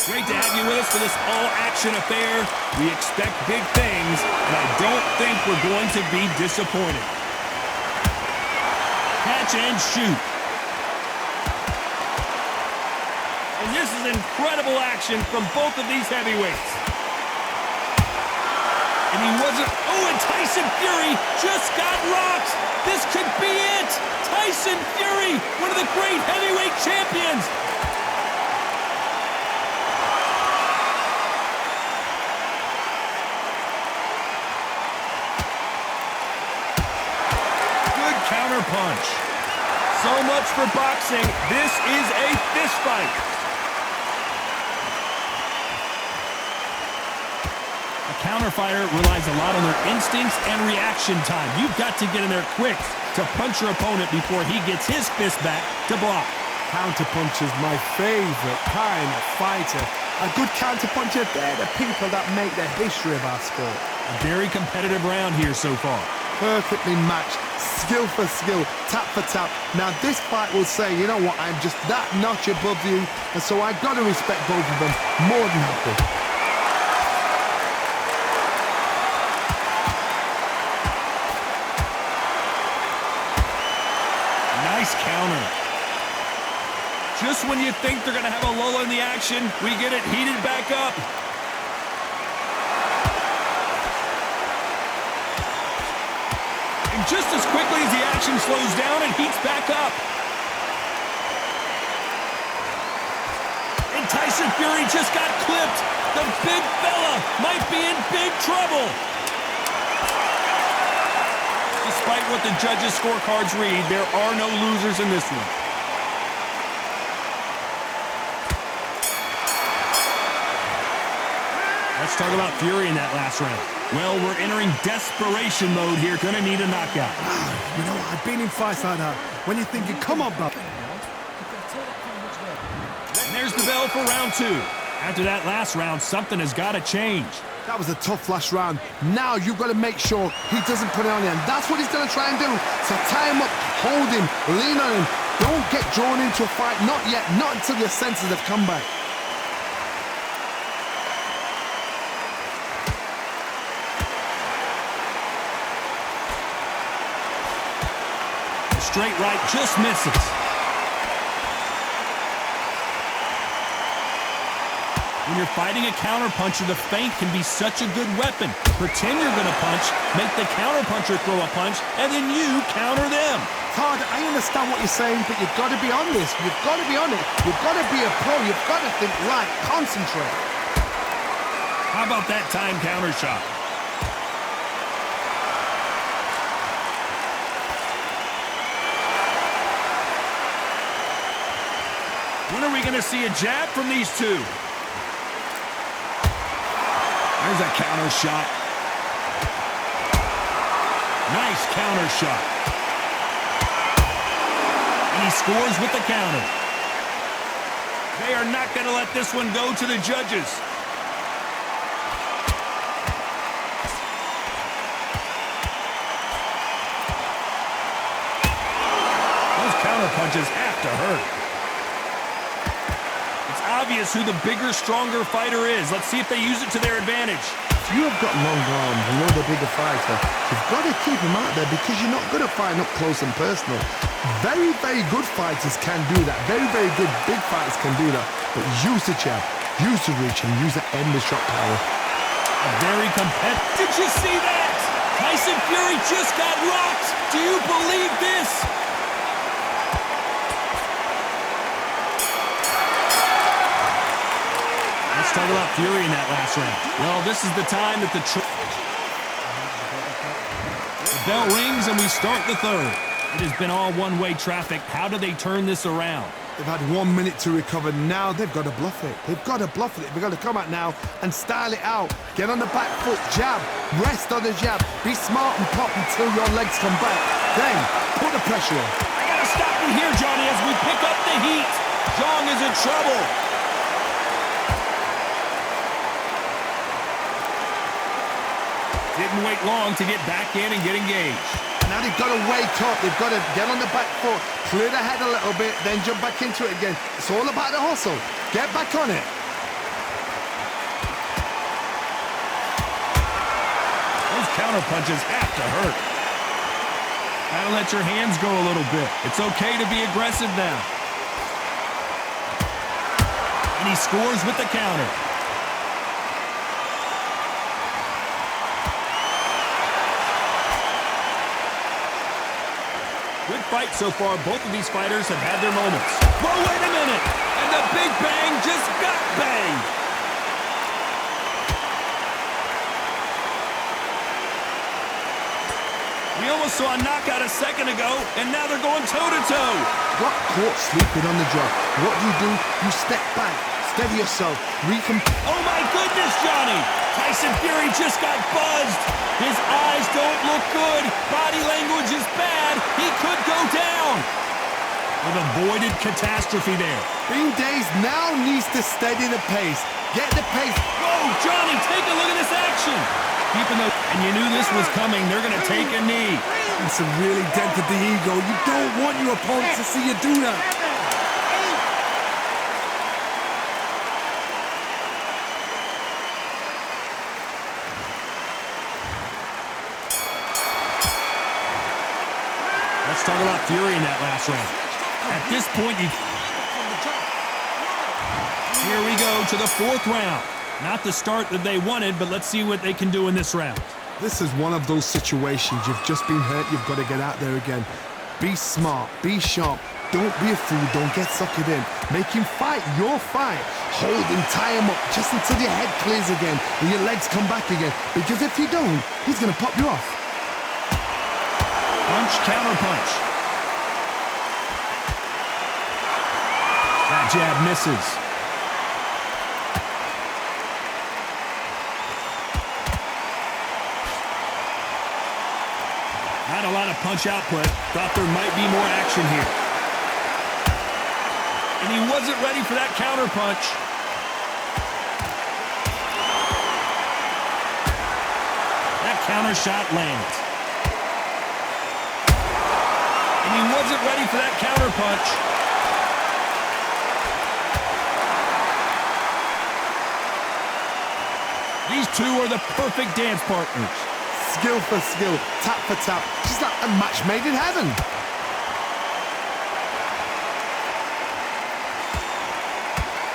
Great to have you with us for this all-action affair. We expect big things, and I don't think we're going to be disappointed. Catch and shoot. And this is incredible action from both of these heavyweights. And he wasn't... Oh, and Tyson Fury just got rocked. This could be it. Tyson Fury, one of the great heavyweight champions. Counter punch. So much for boxing. This is a fist fight. A counter fighter relies a lot on their instincts and reaction time. You've got to get in there quick to punch your opponent before he gets his fist back to block. Counter punch is my favorite kind of fighter. A good counter puncher, they're the people that make the history of our sport. A very competitive round here so far. Perfectly matched, skill for skill, tap for tap. Now this fight will say, you know what, I'm just that notch above you, and so I've got to respect both of them more than happy. Nice counter. Just when you think they're going to have a lull in the action, we get it heated back up. Just as quickly as the action slows down, it heats back up. And Tyson Fury just got clipped. The big fella might be in big trouble. Despite what the judges' scorecards read, there are no losers in this one. Let's talk about Fury in that last round. Well, we're entering desperation mode here. Gonna need a knockout. You know, I've been in fights like that. When you're thinking, come on, brother. And there's the bell for round two. After that last round, something has got to change. That was a tough last round. Now you've got to make sure he doesn't put it on you. And that's what he's going to try and do. So tie him up, hold him, lean on him. Don't get drawn into a fight. Not yet. Not until your senses have come back. Straight right just misses. When you're fighting a counterpuncher, the feint can be such a good weapon. Pretend you're going to punch, make the counterpuncher throw a punch, and then you counter them. Todd, I understand what you're saying, but you've got to be on this. You've got to be on it. You've got to be a pro. You've got to think right. Concentrate. How about that time counter shot? When are we going to see a jab from these two? There's a counter shot. Nice counter shot. And he scores with the counter. They are not going to let this one go to the judges. Those counter punches have to hurt. Obvious who the bigger, stronger fighter is. Let's see if they use it to their advantage. If you have got long arms and you're the bigger fighter, you've got to keep him out there because you're not good at fighting up close and personal. Very, very good fighters can do that. Very, very good big fighters can do that. But use the jab, use the reach, and use the end of shot power. A very competitive... Did you see that? Tyson Fury just got rocked. Do you believe this? Let's talk about Fury in that last round. Well, this is the time that the bell rings and we start the third. It has been all one-way traffic. How do they turn this around? They've had 1 minute to recover. Now they've got to bluff it. They've got to bluff it. They've got to come out now and style it out. Get on the back foot, jab, rest on the jab. Be smart and pop until your legs come back. Then put the pressure on. I got to stop you here, Johnny, as we pick up the heat. Zhang is in trouble. Didn't wait long to get back in and get engaged. Now they've got to wake up. They've got to get on the back foot, clear the head a little bit, then jump back into it again. It's all about the hustle. Get back on it. counterpunches have to hurt. Gotta let your hands go a little bit. It's okay to be aggressive now. And he scores with the counter. Good fight so far. Both of these fighters have had their moments. Whoa, wait a minute! And the big bang just got banged! We almost saw a knockout a second ago, and now they're going toe-to-toe. Got caught sleeping on the job. What do? You step back, steady yourself, Oh my goodness, Johnny! Tyson Fury just got buzzed. His eyes don't look good. Body language is bad. He could go down. With avoided catastrophe there. Being dazed now needs to steady the pace. Get the pace. Whoa, Johnny, take a look at this action. Keeping the... And you knew this was coming. They're going to take a knee. It's really dented the ego. You don't want your opponent to see you do that. Let's talk about Fury in that last round. At this point, here we go to the fourth round. Not the start that they wanted, but let's see what they can do in this round. This is one of those situations. You've just been hurt. You've got to get out there again. Be smart. Be sharp. Don't be a fool. Don't get suckered in. Make him fight your fight. Hold him, tie him up just until your head clears again and your legs come back again. Because if you don't, he's going to pop you off. Punch, counter punch. That jab misses. Not a lot of punch output. Thought there might be more action here. And he wasn't ready for that counter punch. That counter shot lands. And he wasn't ready for that counter punch. These two are the perfect dance partners. Skill for skill, tap for tap, just like a match made in heaven.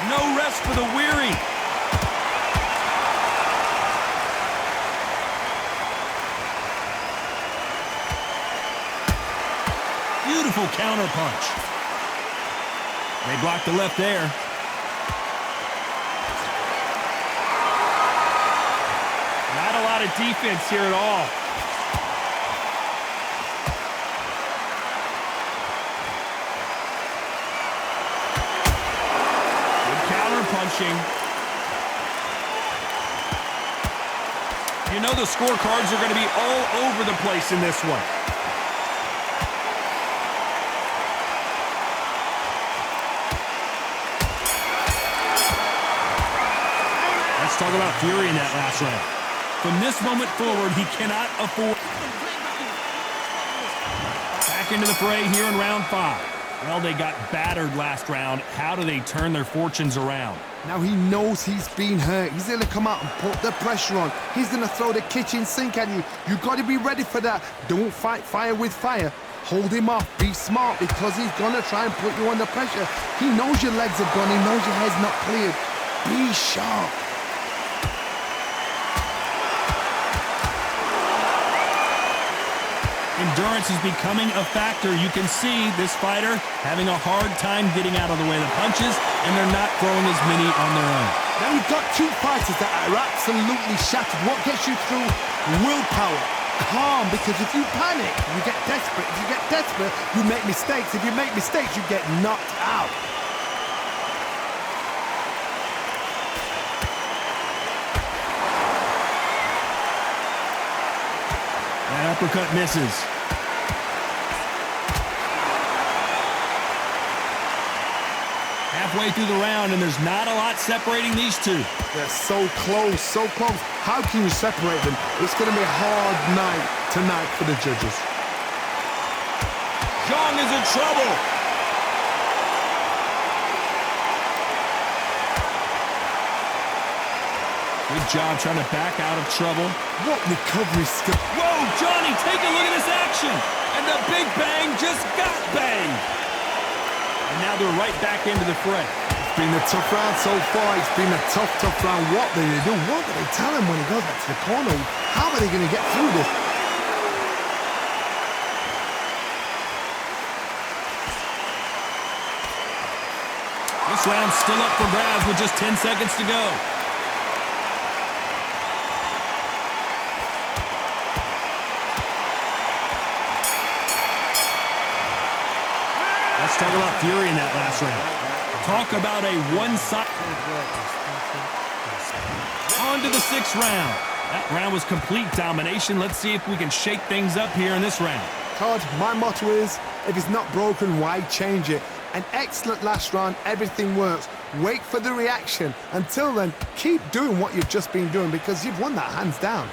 No rest for the weary. Beautiful counter punch. They blocked the left there. Not a lot of defense here at all. Good counter punching. You know the scorecards are going to be all over the place in this one. Let's talk about Fury in that last round. From this moment forward, he cannot afford... Back into the fray here in round 5. Well, they got battered last round. How do they turn their fortunes around? Now he knows he's been hurt. He's going to come out and put the pressure on. He's going to throw the kitchen sink at you. You've got to be ready for that. Don't fight fire with fire. Hold him off. Be smart because he's going to try and put you under pressure. He knows your legs are gone. He knows your head's not cleared. Be sharp. Endurance is becoming a factor. You can see this fighter having a hard time getting out of the way of the punches, and they're not throwing as many on their own. Now you've got two fighters that are absolutely shattered. What gets you through? Willpower. Calm, because if you panic, you get desperate. If you get desperate, you make mistakes. If you make mistakes, you get knocked out. That uppercut misses. Halfway through the round, and there's not a lot separating these two. They're so close, so close. How can you separate them? It's going to be a hard night tonight for the judges. Zhang is in trouble. Good job trying to back out of trouble. What recovery skill. Whoa, Johnny, take a look at this action. And the big bang just got banged. And now they're right back into the fray. It's been a tough round so far. It's been a tough round. What do they do? What do they tell him when he goes back to the corner? How are they going to get through this? This round's still up for grabs with just 10 seconds to go. Let's talk about fury in that last round. Talk about a one-sided. On to the 6th round. That round was complete domination. Let's see if we can shake things up here in this round. Todd, my motto is, if it's not broken, why change it? An excellent last round, everything works. Wait for the reaction. Until then, keep doing what you've just been doing because you've won that hands down.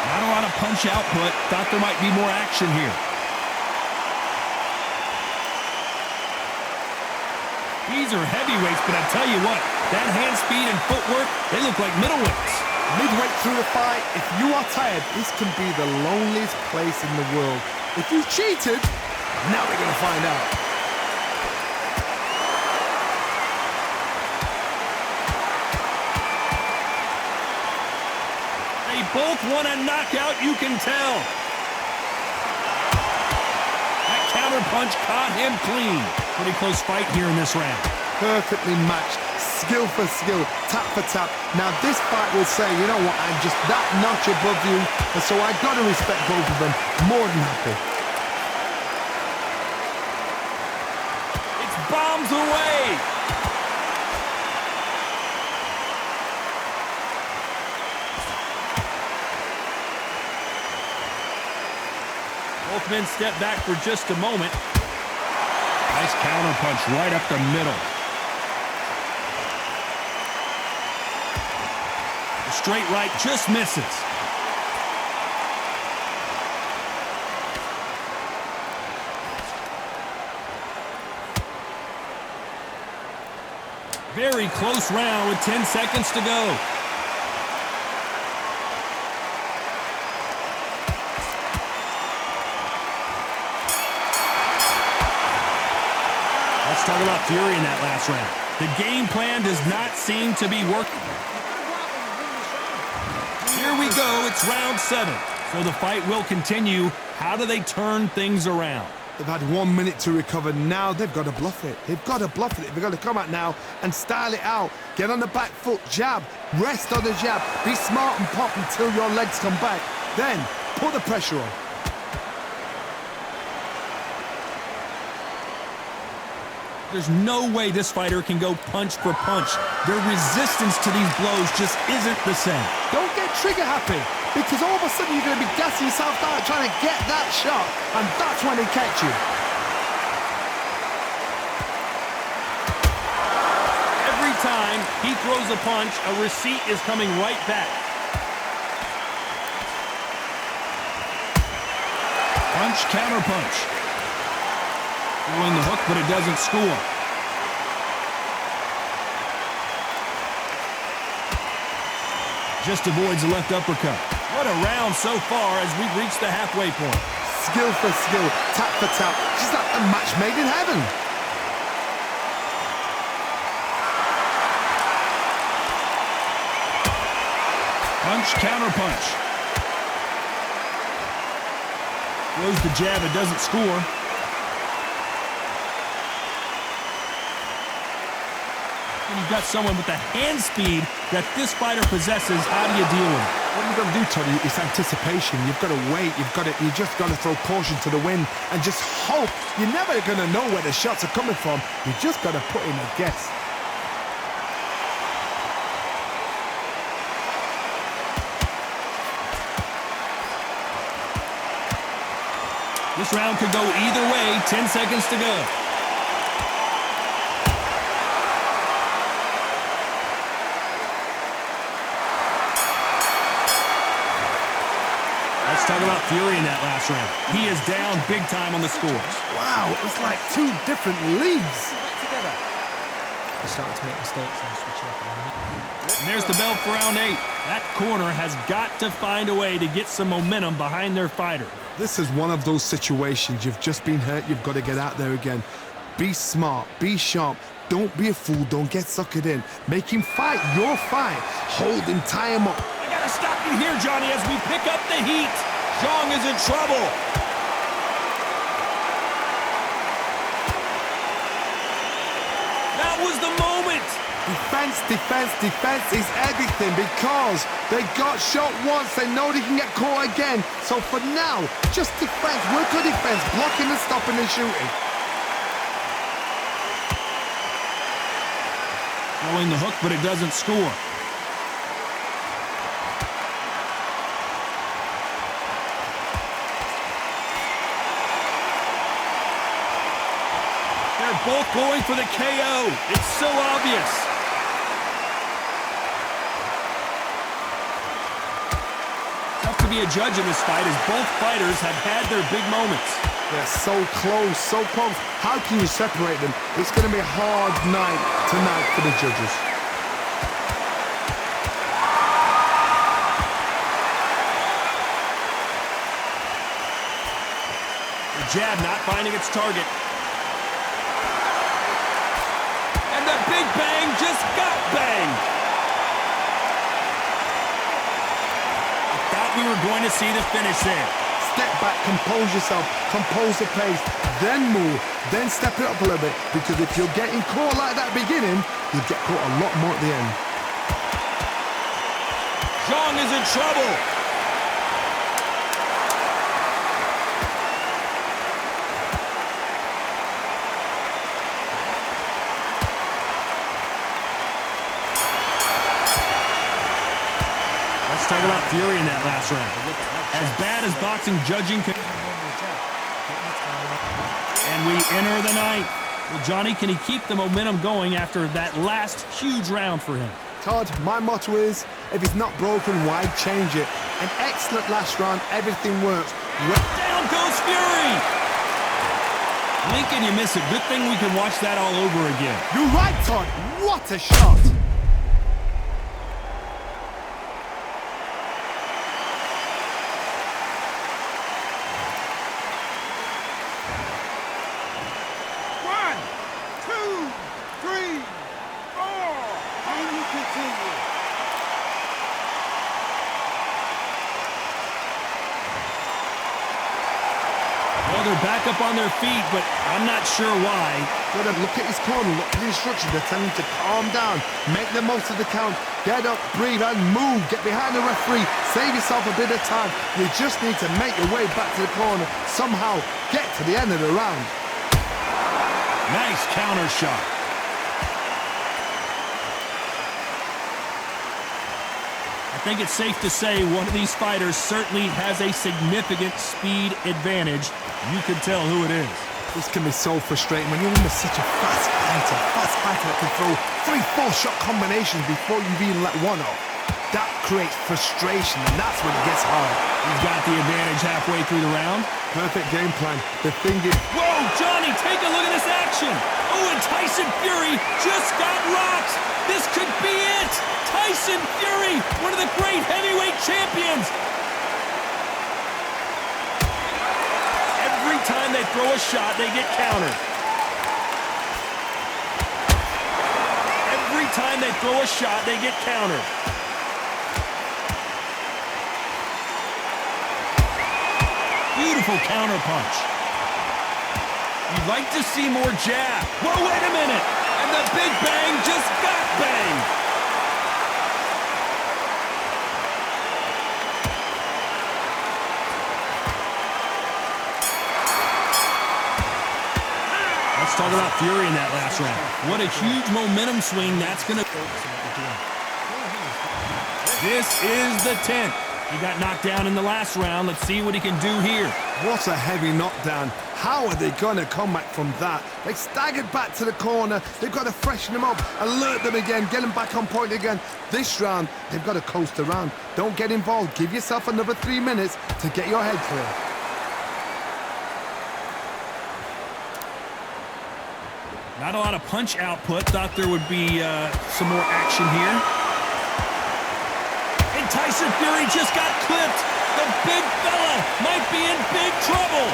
Not a lot of punch output. Thought there might be more action here. These are heavyweights, but I tell you what, that hand speed and footwork, they look like middleweights. Midway through the fight, if you are tired, this can be the loneliest place in the world. If you cheated, now we're going to find out. They both want a knockout, you can tell. That counter punch caught him clean. Pretty close fight here in this round. Perfectly matched, skill for skill, tap for tap. Now this fight will say, you know what, I'm just that notch above you, and so I got to respect both of them. More than happy. It's bombs away. Both men step back for just a moment. Nice counter punch right up the middle. The straight right just misses. Very close round with 10 seconds to go. Let's talk about fury in that last round. The game plan does not seem to be working. Here we go, it's round 7. So the fight will continue. How do they turn things around? They've had 1 minute to recover. Now they've got to bluff it. They've got to bluff it. They've got to come out now and style it out. Get on the back foot, jab, rest on the jab. Be smart and pop until your legs come back. Then put the pressure on. There's no way this fighter can go punch for punch. Their resistance to these blows just isn't the same. Don't get trigger happy, because all of a sudden you're going to be gassing yourself out trying to get that shot, and that's when they catch you. Every time he throws a punch, a receipt is coming right back. Punch, counter punch. Throwing the hook, but it doesn't score. Just avoids the left uppercut. What a round so far as we've reached the halfway point. Skill for skill, tap for tap. Just like a match made in heaven. Punch, counter punch. Throws the jab, it doesn't score. When you've got someone with the hand speed that this fighter possesses, how do you deal with it? What you've got to do, Toddy, is anticipation. You've got to wait. You just got to throw caution to the wind and just hope. You're never going to know where the shots are coming from. You just got to put in a guess. This round could go either way. 10 seconds to go. talk about Fury in that last round. He is down big time on the scores. Wow, it was like two different leagues. They're starting to make mistakes and switching up. And there's the bell for round 8. That corner has got to find a way to get some momentum behind their fighter. This is one of those situations. You've just been hurt. You've got to get out there again. Be smart. Be sharp. Don't be a fool. Don't get suckered in. Make him fight your fight. Hold him. Tie him up. I gotta stop you here, Johnny, as we pick up the heat. Zhang is in trouble. That was the moment. Defense, defense, defense is everything because they got shot once. They know they can get caught again. So for now, just defense. Work on defense. Blocking and stopping and shooting. Throwing the hook, but it doesn't score. They're both going for the KO. It's so obvious. Tough to be a judge in this fight as both fighters have had their big moments. They're so close, so close. How can you separate them? It's going to be a hard night tonight for the judges. The jab not finding its target. And the big bang just got banged. I thought we were going to see the finish there. Step back, compose yourself, compose the pace, then move, then step it up a little bit. Because if you're getting caught like that beginning, you'll get caught a lot more at the end. Zhang is in trouble. Let's talk about Fury in that last round. As bad as boxing judging can... And we enter the ninth. Well, Johnny, can he keep the momentum going after that last huge round for him? Todd, my motto is, if it's not broken, why change it? An excellent last round, everything works. Down goes Fury! Lincoln, you miss it. Good thing we can watch that all over again. You're right, Todd. What a shot! Well, they're back up on their feet, but I'm not sure why. Gotta look at his corner, look at the instructions. They're telling him to calm down, make the most of the count, get up, breathe, and move. Get behind the referee, save yourself a bit of time. You just need to make your way back to the corner, somehow get to the end of the round. Nice counter shot. I think it's safe to say one of these fighters certainly has a significant speed advantage. You can tell who it is. This can be so frustrating when you're under such a fast fighter that can throw 3-4 shot combinations before you've even let one off. That creates frustration, and that's when it gets hard. He's got the advantage halfway through the round. Perfect game plan. The thing is... Whoa, Johnny, take a look at this action. Oh, and Tyson Fury just got rocked. This could be it. Tyson Fury, one of the great heavyweight champions. Every time they throw a shot, they get countered. Every time they throw a shot, they get countered. Beautiful counter punch. You'd like to see more jab. Whoa, wait a minute. And the big bang just got banged. Let's talk about Fury in that last round. What a huge momentum swing that's going to... This is the 10th. He got knocked down in the last round. Let's see what he can do here. What a heavy knockdown. How are they going to come back from that? They staggered back to the corner. They've got to freshen them up, alert them again, get them back on point again. This round, they've got to coast around. Don't get involved. Give yourself another 3 minutes to get your head clear. Not a lot of punch output. Thought there would be some more action here. And Tyson Fury just got clipped. The big fella might be in big trouble.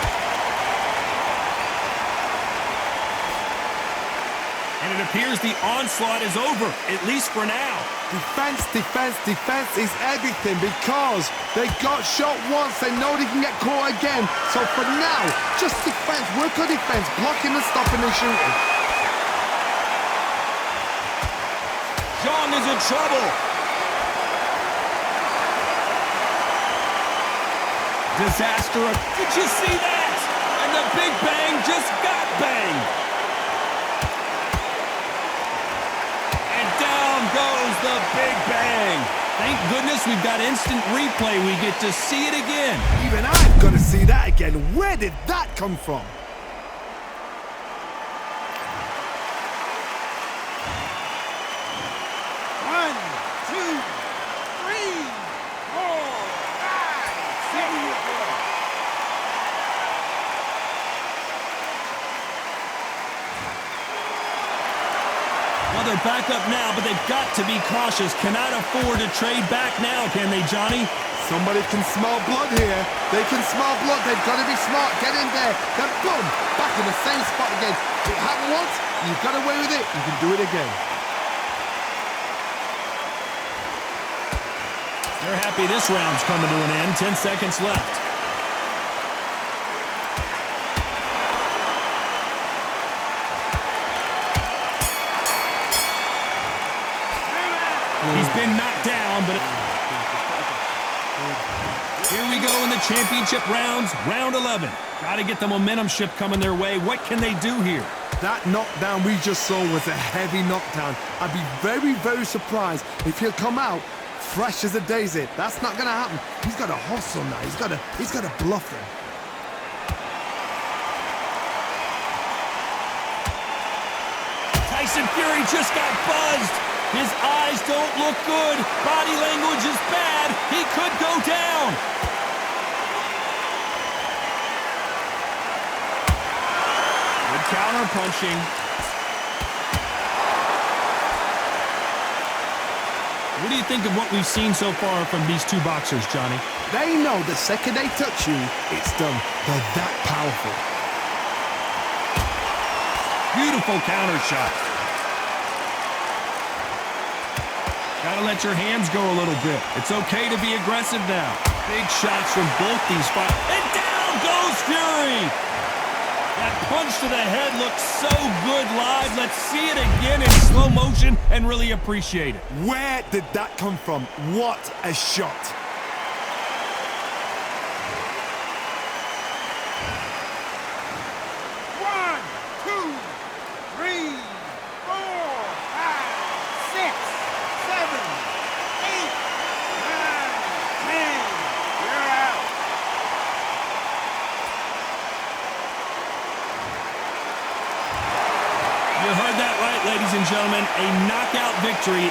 And it appears the onslaught is over, at least for now. Defense, defense, defense is everything because they got shot once. They know they can get caught again. So for now, just defense, work on defense, blocking and stopping and shooting. Zhang is in trouble. Disaster. Did you see that? And the big bang just got banged. And down goes the big bang. Thank goodness we've got instant replay. We get to see it again. Even I've got to see that again. Where did that come from? Well, they're back up now, but they've got to be cautious. Cannot afford to trade back now, can they, Johnny? Somebody can smell blood here. They can smell blood. They've got to be smart. Get in there. Then boom, back in the same spot again. It happened once. You've got away with it. You can do it again. They're happy this round's coming to an end. 10 seconds left. He's been knocked down, but here we go in the championship rounds, round 11. Got to get the momentum shift coming their way. What can they do here? That knockdown we just saw was a heavy knockdown. I'd be very, very surprised if he'll come out fresh as a daisy. That's not going to happen. He's got to hustle now. He's got to bluff him. Tyson Fury just got buzzed. His eyes don't look good. Body language is bad. He could go down. Good counter punching. What do you think of what we've seen so far from these two boxers, Johnny? They know the second they touch you, it's done. They're that powerful. Beautiful counter shot. Gotta let your hands go a little bit. It's okay to be aggressive now. Big shots from both these fighters. And down goes Fury! That punch to the head looks so good live. Let's see it again in slow motion and really appreciate it. Where did that come from? What a shot. You heard that right, ladies and gentlemen. A knockout victory.